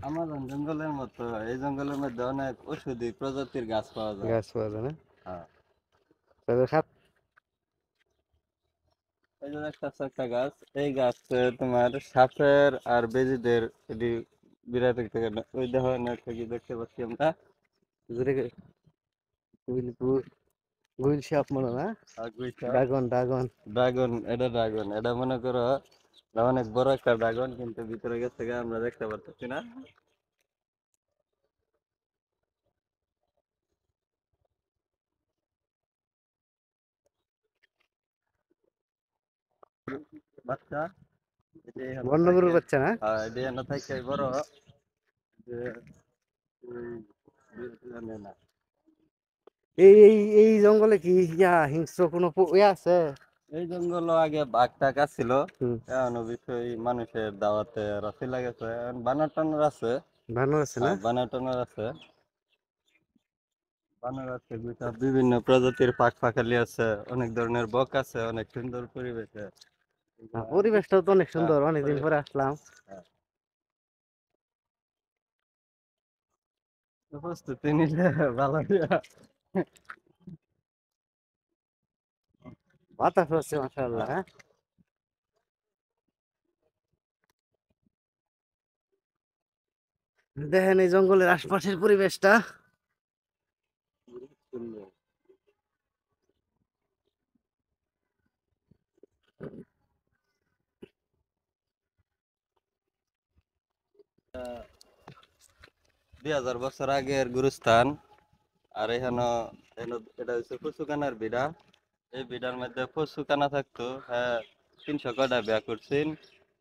Amazon জঙ্গলের মতো এই জঙ্গলের মধ্যে অনেক ঔষধি প্রজাতির গাছ পাওয়া যায়। গাছ পাওয়া যায় না? হ্যাঁ, তাদের এই যে দেখতেছো একটা গাছ, এই গাছ তোমার সাপের আর বেজিদের এটি বিরাট একটা ওই ধরনের কি দেখতে পাচ্ছি আমরা। গুইল সাপ মনে না? Dragon dragon. ড্রাগন, এটা ড্রাগন, এটা মনে করো এটা অনেক বড় একটা ড্রাগন, কিন্তু ভিতরে গেছে গা আমরা দেখতে পারতেছি না। বাচ্চা এটি এখানে বন্যগরুর থাকে। বাচ্চা না? হ্যাঁ, এটি এখানে থাকে বড় যে জানে না। এই জঙ্গলে কি হিংস্র কোনো ইয়া আছে? এই জঙ্গল আগে বাঘ টাক ছিল, হুম, এখন বিষয় মানুষের দাওয়াতে রাখি লাগেছে, এখন বানর টানর আছে। বানর আছে না? হ্যাঁ, বানর টানর আছে, বানর আছে দুইটা, বিভিন্ন প্রজাতির পাখ পাখালি আছে, অনেক ধরনের বক আছে, অনেক সুন্দর পরিবেশে। পরিবেশটাও তো অনেক হ্যাঁ, সুন্দর, অনেকদিন পরে আসলাম। হ্যাঁ। প্রস্তুতি নিলে ভালো। বাতাস হচ্ছে মাশাআল্লাহ। হ্যাঁ, হ্যাঁ, দেখেন এই জঙ্গলের আশপাশের পরিবেশটা। সুন্দর। 2000 বছর আগের গুরুস্থান। আর এখানে এটা হচ্ছে পশুকানার বিড়া। এই বিড়ার মধ্যে পশুকানা থাকতো। হ্যাঁ, 300 কয়টা বিয়া করছেন,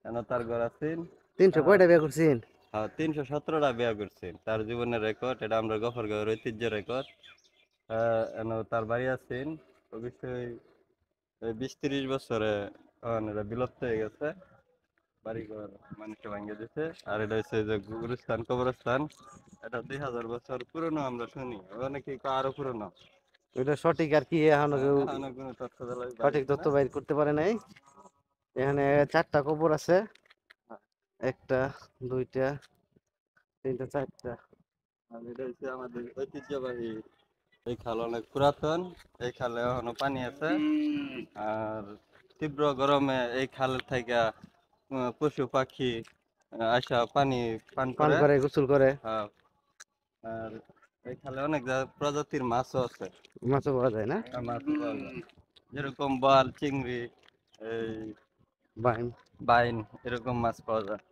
এখানে তার ঘর আছেন। 300 কয়টা বিয়া করছেন? হ্যাঁ, 317টা বিয়া করছেন, তার জীবনের রেকর্ড এটা, আমরা গফরগাঁওয়ের ঐতিহ্য রেকর্ড। তার বাড়ি আছেন অবশ্যই 20-30 বছরে এটা বিলুপ্ত হয়ে গেছে, বাড়িঘর মানুষে ভাঙিয়ে দিছে। আর এটা হচ্ছে যে গুরুস্থান কবরস্থান, এটা 2000 বছর পুরনো আমরা শুনি, অনেকে কয় আরো পুরনো। এটা সঠিক আর কি এখনো কেউ এখনো কোনো তথ্য দেওয়া সঠিক পাইছে তথ্য না। বাইর করতে পারে নাই। এখানে 4টা কবর আছে। একটা, দুইটা, তিনটা, 4টা। আর এটা হচ্ছে আমাদের ঐতিহ্যবাহী এই খাল, অনেক পুরাতন। এই খালে এখনো পানি আছে। আর তীব্র গরমে এই খাল থেকে পশু পাখি আসা পানি পান পান করে। করে, গোসল করে। আহ, আর এই খালে অনেক প্রজাতির মাছও আছে। মাছও পাওয়া যায় না? মাছও পাওয়া যায়, যেরকম বোয়াল, চিংড়ি, এই বাইম। বাইন, এরকম মাছ পাওয়া যায়।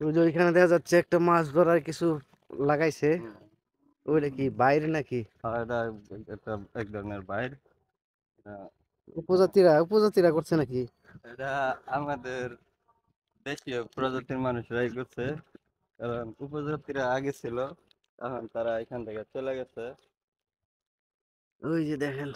ওই যে ওইখানে দেখা যাচ্ছে একটা মাছ ধরার কিছু লাগাইছে। হুম। ওইটা কি বাইরে নাকি? আর এটা একটা এক ধরনের বাইর। উপজাতিরা করছে নাকি? এটা আমাদের দেশীয় প্রজাতির মানুষরাই করছে, কারণ উপজাতিরা আগে ছিল, এখন তারা এখান থেকে চলে গেছে। ওই যে দেখেন।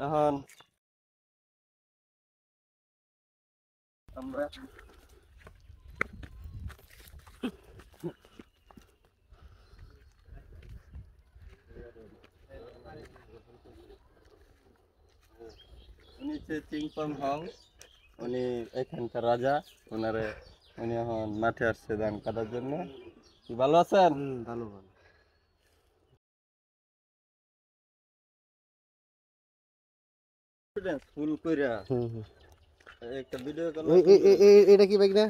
এখন আমরা উনি হচ্ছে চিংপং হং, উনি এখানকার রাজা। ওনারে উনি এখন মাঠে আসছে ধান কাটার জন্য। কি ভালো আছেন? ভালো ভালো। ফুল কইরা হুম হুম। একটা ভিডিও কল করলে। এটা কি বাইক না?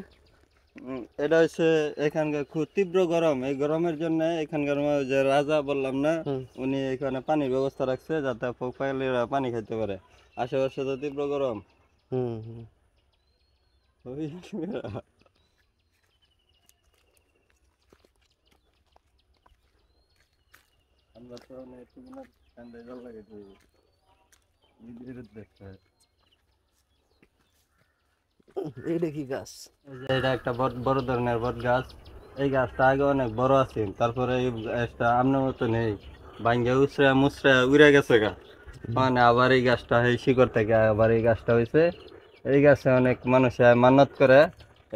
এটা হচ্ছে এখানকার খুব তীব্র গরম, এই গরমের জন্য এখানকার যে রাজা বললাম না, হুম উনি এখানে পানির ব্যবস্থা রাখছে যাতে পাখিরা পানি খেতে পারে। আশেপাশে তো তীব্র গরম। হুম হুম। ওই আমরা তো অনেক ঠান্ডায় জল লাগাইছি দেখতে। এইটা কি গাছ? এই যে এটা একটা বড় ধরনের বট গাছ। এই গাছটা আগে অনেক বড় আছে, তারপরে এই গাছটা আমনের মতো নেই, ভাঙ্গে উছড়ে মুছড়ে উড়ে গেছে গা। মানে আবার এই গাছটা এই শিকড় থেকে আবার এই গাছটা হয়েছে। এই গাছে অনেক মানুষে মান্যত করে,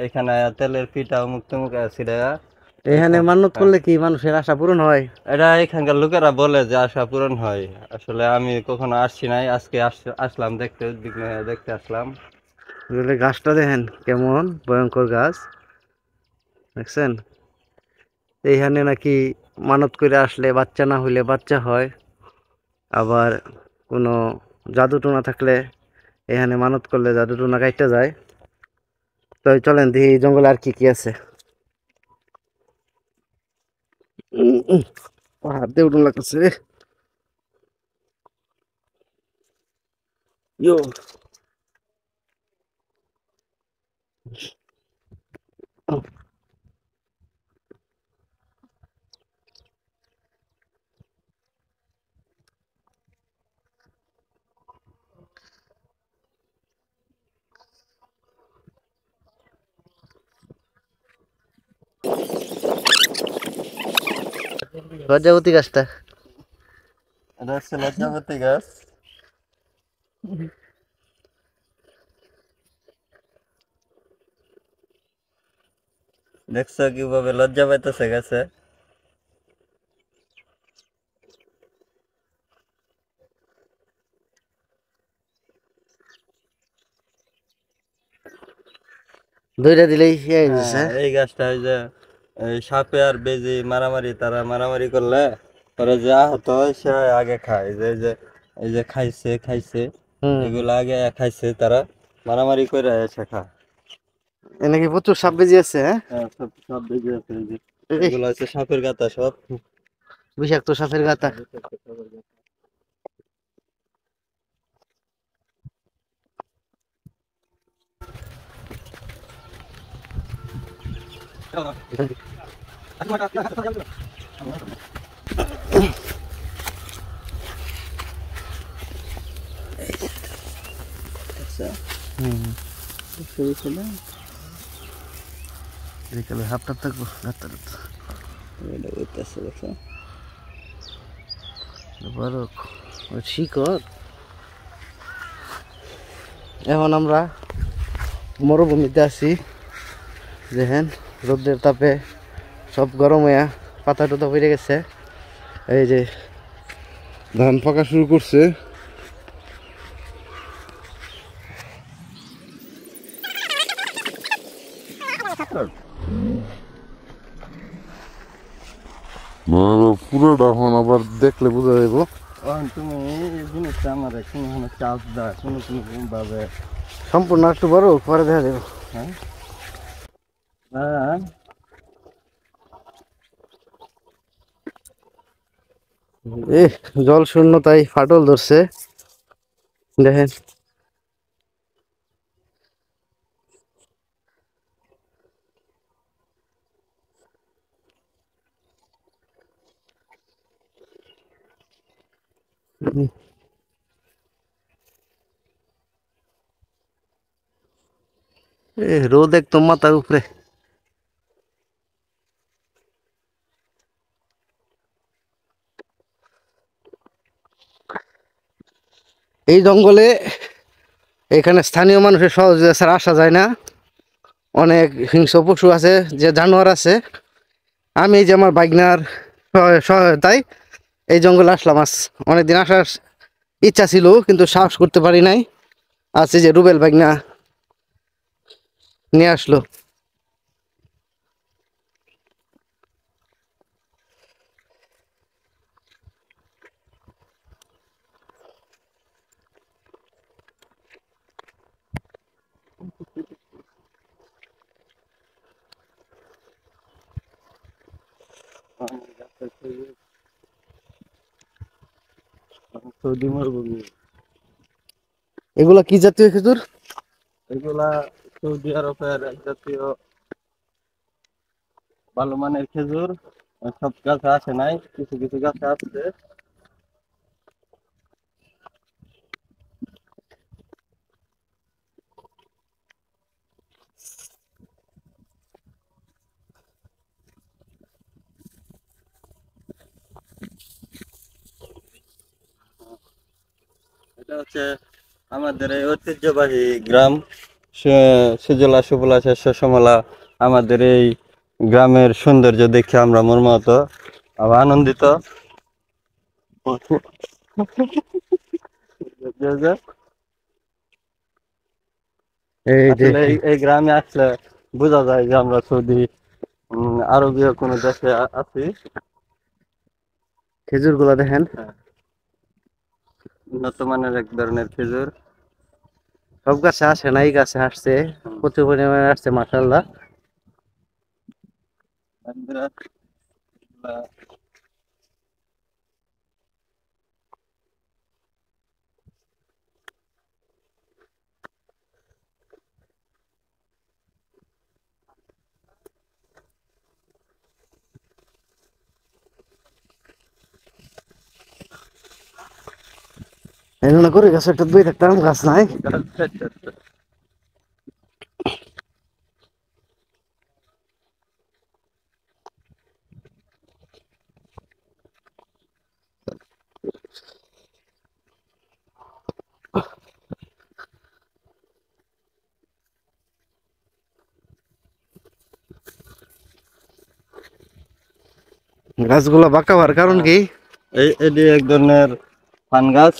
এখানে তেলের পিঠা মুক্ত মুখে ছিঁড়ে এখানে এখানে। মান্যত হ্যাঁ, করলে কি মানুষের আশা পূরণ হয়? এটা এখানকার লোকেরা বলে যে আশা পূরণ হয়। আসলে আমি কখনো আসছি নাই, আজকে আসলাম দেখতে, উদ্বিগ্ন হয়ে দেখতে আসলাম। আসলে গাছটা দেখেন কেমন ভয়ঙ্কর গাছ, দেখছেন? এইখানে নাকি মানত করে আসলে বাচ্চা না হইলে বাচ্চা হয়, আবার কোনো জাদু টোনা থাকলে এখানে মানত করলে জাদু টোনা কাইটা যায়। তো চলেন দেখি এই জঙ্গলে আর কি কি আছে। হাত দিয়ে উঠুন লাগতেছে রে। ইয়ো, লজ্জাবতী গাছটা। এটা হচ্ছে লজ্জাপতি গাছ। দেখছো কিভাবে লজ্জা পাইতেছে গাছে। দইটা দিলেই ইয়ে হয়ে হ্যাঁ, যাচ্ছে। এই গাছটা ওই যে এই সাপে আর বেজি মারামারি, তারা মারামারি করলে পরে যে আহত হয় সে আগে খায়। এই যে খাইছে খাইছে, হুম, এগুলো আগে খাইছে তারা, মারামারি করে এসে খায়। নাকি প্রচুর সাপ বেজি আছে, হ্যাঁ? হ্যাঁ, সব সব বেজি আছে এই যে। এই এগুলো হচ্ছে সাপের গাতা সব। বিষাক্ত সাপের গাতা। আচ্ছা, হুম, শুরু ছিল। বিকালে হাফটা থাকবো গাতার। এটা করতেছে দেখো। বড় শিকড়। এখন আমরা মরুভূমিতে আছি, দেখেন রোদের তাপে সব গরম হইয়া পাতা টাতা পড়ে গেছে। এই যে ধান পাকা শুরু করছে। পুরোটা এখন আবার দেখলে বোঝা যাইব। তুমি এই জিনিসটা আমার কোনো চাপ দেয় কোনো কোনো ভাবে। সম্পূর্ণ একটু বড় পরে দেখা যাবে। হ্যাঁ, হ্যাঁ, এ জল শূন্যতায় ফাটল ধরছে, দেখেন। রোদ একদম মাথার উপরে। এই জঙ্গলে এখানে স্থানীয় মানুষের সহযোগিতা ছাড়া আসা যায় না। অনেক হিংস্র পশু আছে, যে জানোয়ার আছে। আমি এই যে আমার বাইকনার সহায়তায় এই জঙ্গলে আসলাম। আজ অনেকদিন আসার ইচ্ছা ছিল কিন্তু সাহস করতে পারি নাই। আজ এই যে রুবেল বাইকনা নিয়ে আসলো। সৌদি মরুভূমি। এগুলা কি জাতীয় খেজুর? এগুলা সৌদি আরবের এক জাতীয় ভালো মানের খেজুর। সব গাছে আসে নাই, কিছু কিছু গাছে আসছে। এটা হচ্ছে আমাদের এই ঐতিহ্যবাহী গ্রাম সুজলা সুফলা শস্য শ্যামলা। আমাদের এই গ্রামের সৌন্দর্য দেখে আমরা মর্মাহত, আবার আনন্দিত। এই যে আসলে এই গ্রামে আসলে বোঝা যায় যে আমরা সৌদি আরবীয় কোনো দেশে আছি। খেজুর গুলা দেখেন, হ্যাঁ, উন্নত মানের এক ধরনের খেজুর। সব গাছে আসে না, এই গাছে আসছে, হুম। প্রচুর পরিমাণে আসছে মাশাআল্লাহ। আমরা, এই জন্য করে গাছে একটা দুই থাকতাম, গাছ নাই। গাছগুলা বাঁকা হওয়ার কারণ কি? এটি এক ধরনের ফান গাছ।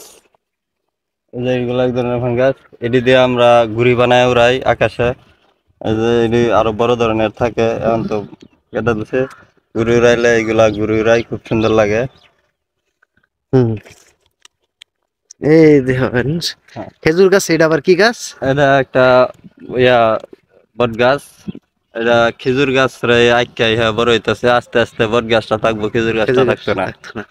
এই যে এইগুলো এক ধরনের ফান গাছ। এটি দিয়ে আমরা ঘুড়ি বানায় উড়াই আকাশে। এই যে এটি আরো বড় ধরনের থাকে, এখন তো কেটে দিছে। ঘুড়ি উড়াইলে এইগুলা ঘুড়ি উড়াই খুব সুন্দর লাগে। হুম, এই দেখেন হ্যাঁ, খেজুর গাছ, এটা আবার কি গাছ? এটা একটা ইয়া বট গাছ। এটা খেজুর গাছ রে আইকা ইহা বড় হইতাছে, আস্তে আস্তে বট গাছটা থাকবো, খেজুর গাছটা খেজুর থাকতো গাছটা না। থাকতো না।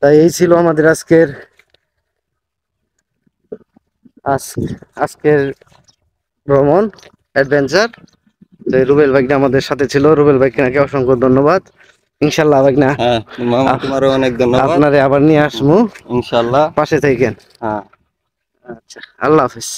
তাই এই ছিল আমাদের আজকের ভ্রমণ, অ্যাডভেঞ্চার। তো এই রুবেল ভাইকে আমাদের সাথে ছিল, রুবেল ভাইকে নাকি অসংখ্য ধন্যবাদ। ইনশাল্লাহ ভাই না, হ্যাঁ, মামা তোমারও অনেক ধন্যবাদ। আপনারে আবার নিয়ে হুম, আসবো, ইনশাল্লাহ। পাশে থাকেন। হ্যাঁ। আচ্ছা, আল্লাহ হাফিজ।